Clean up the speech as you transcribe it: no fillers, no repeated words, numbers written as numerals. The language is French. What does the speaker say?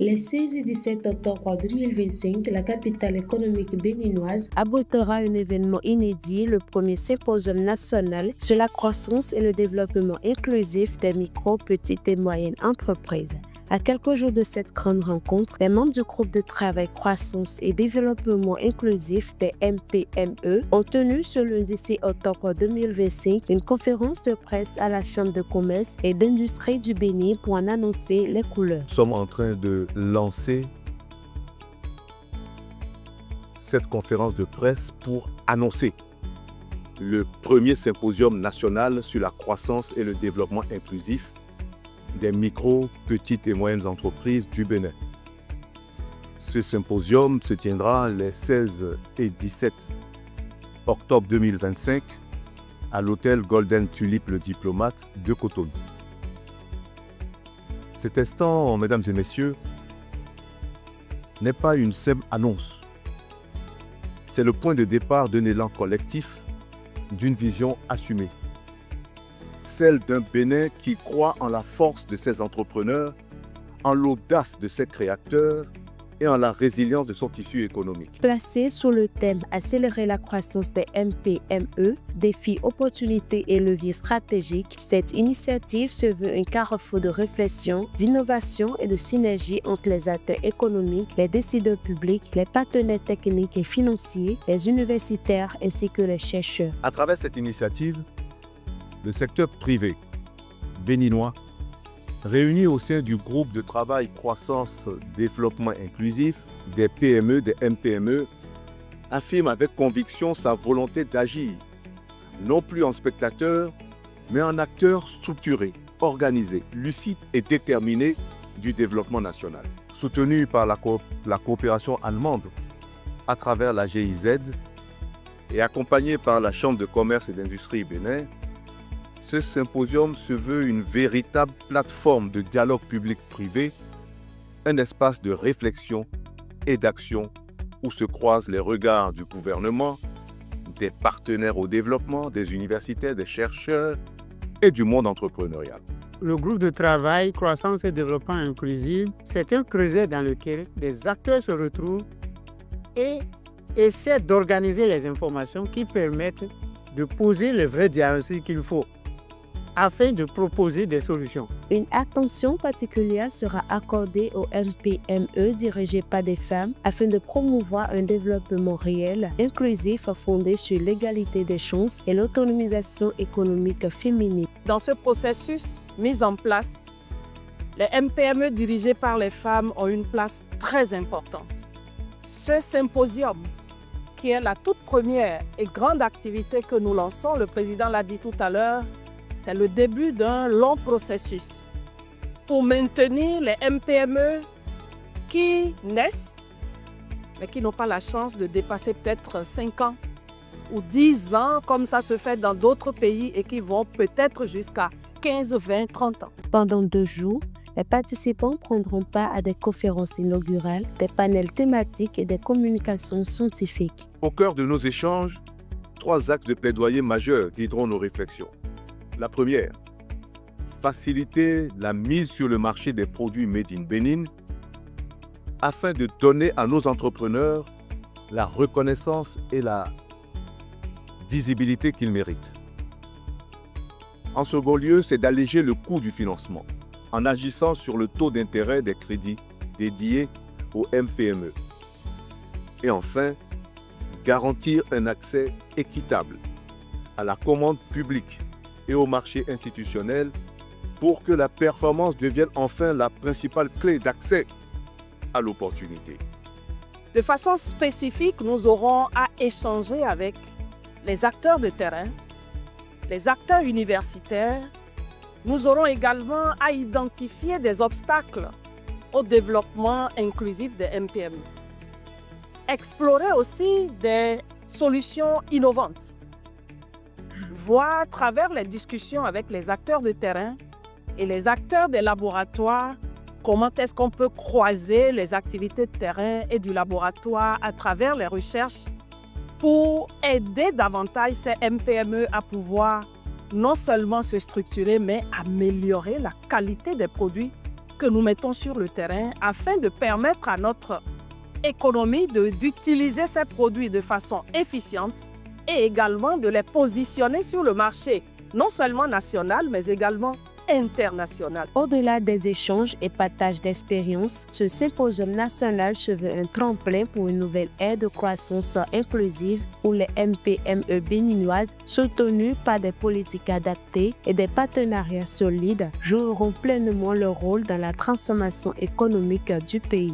Les 16 et 17 octobre 2025, la capitale économique béninoise abritera un événement inédit, le premier symposium national sur la croissance et le développement inclusif des micro, petites et moyennes entreprises. À quelques jours de cette grande rencontre, les membres du groupe de travail croissance et développement inclusif des MPME ont tenu ce lundi 6 octobre 2025 une conférence de presse à la Chambre de commerce et d'industrie du Bénin pour en annoncer les couleurs. Nous sommes en train de lancer cette conférence de presse pour annoncer le premier symposium national sur la croissance et le développement inclusif des micro, petites et moyennes entreprises du Bénin. Ce symposium se tiendra les 16 et 17 octobre 2025 à l'hôtel Golden Tulip le Diplomate de Cotonou. Cet instant, mesdames et messieurs, n'est pas une simple annonce. C'est le point de départ d'un élan collectif, d'une vision assumée. Celle d'un Bénin qui croit en la force de ses entrepreneurs, en l'audace de ses créateurs et en la résilience de son tissu économique. Placée sous le thème « Accélérer la croissance des MPME, défis, opportunités et leviers stratégiques », cette initiative se veut un carrefour de réflexion, d'innovation et de synergie entre les acteurs économiques, les décideurs publics, les partenaires techniques et financiers, les universitaires ainsi que les chercheurs. À travers cette initiative, le secteur privé béninois, réuni au sein du groupe de travail croissance développement inclusif des PME, des MPME, affirme avec conviction sa volonté d'agir, non plus en spectateur, mais en acteur structuré, organisé, lucide et déterminé du développement national. Soutenu par la coopération allemande à travers la GIZ et accompagné par la Chambre de commerce et d'industrie Bénin, ce symposium se veut une véritable plateforme de dialogue public-privé, un espace de réflexion et d'action où se croisent les regards du gouvernement, des partenaires au développement, des universitaires, des chercheurs et du monde entrepreneurial. Le groupe de travail Croissance et Développement Inclusif, c'est un creuset dans lequel des acteurs se retrouvent et essaient d'organiser les informations qui permettent de poser le vrai diagnostic qu'il faut afin de proposer des solutions. Une attention particulière sera accordée aux MPME dirigés par des femmes afin de promouvoir un développement réel, inclusif, fondé sur l'égalité des chances et l'autonomisation économique féminine. Dans ce processus mis en place, les MPME dirigés par les femmes ont une place très importante. Ce symposium, qui est la toute première et grande activité que nous lançons, le président l'a dit tout à l'heure, c'est le début d'un long processus pour maintenir les MPME qui naissent, mais qui n'ont pas la chance de dépasser peut-être 5 ans ou 10 ans, comme ça se fait dans d'autres pays, et qui vont peut-être jusqu'à 15, 20, 30 ans. Pendant 2 jours, les participants prendront part à des conférences inaugurales, des panels thématiques et des communications scientifiques. Au cœur de nos échanges, 3 axes de plaidoyer majeurs guideront nos réflexions. La première, faciliter la mise sur le marché des produits Made in Bénin afin de donner à nos entrepreneurs la reconnaissance et la visibilité qu'ils méritent. En second lieu, c'est d'alléger le coût du financement en agissant sur le taux d'intérêt des crédits dédiés aux MPME. Et enfin, garantir un accès équitable à la commande publique et au marché institutionnel pour que la performance devienne enfin la principale clé d'accès à l'opportunité. De façon spécifique, nous aurons à échanger avec les acteurs de terrain, les acteurs universitaires. Nous aurons également à identifier des obstacles au développement inclusif des MPME. Explorer aussi des solutions innovantes. Voir à travers les discussions avec les acteurs de terrain et les acteurs des laboratoires comment est-ce qu'on peut croiser les activités de terrain et du laboratoire à travers les recherches pour aider davantage ces MPME à pouvoir non seulement se structurer, mais améliorer la qualité des produits que nous mettons sur le terrain afin de permettre à notre économie d'utiliser ces produits de façon efficiente et également de les positionner sur le marché, non seulement national, mais également international. Au-delà des échanges et partages d'expériences, ce symposium national se veut un tremplin pour une nouvelle ère de croissance inclusive où les MPME béninoises, soutenues par des politiques adaptées et des partenariats solides, joueront pleinement leur rôle dans la transformation économique du pays.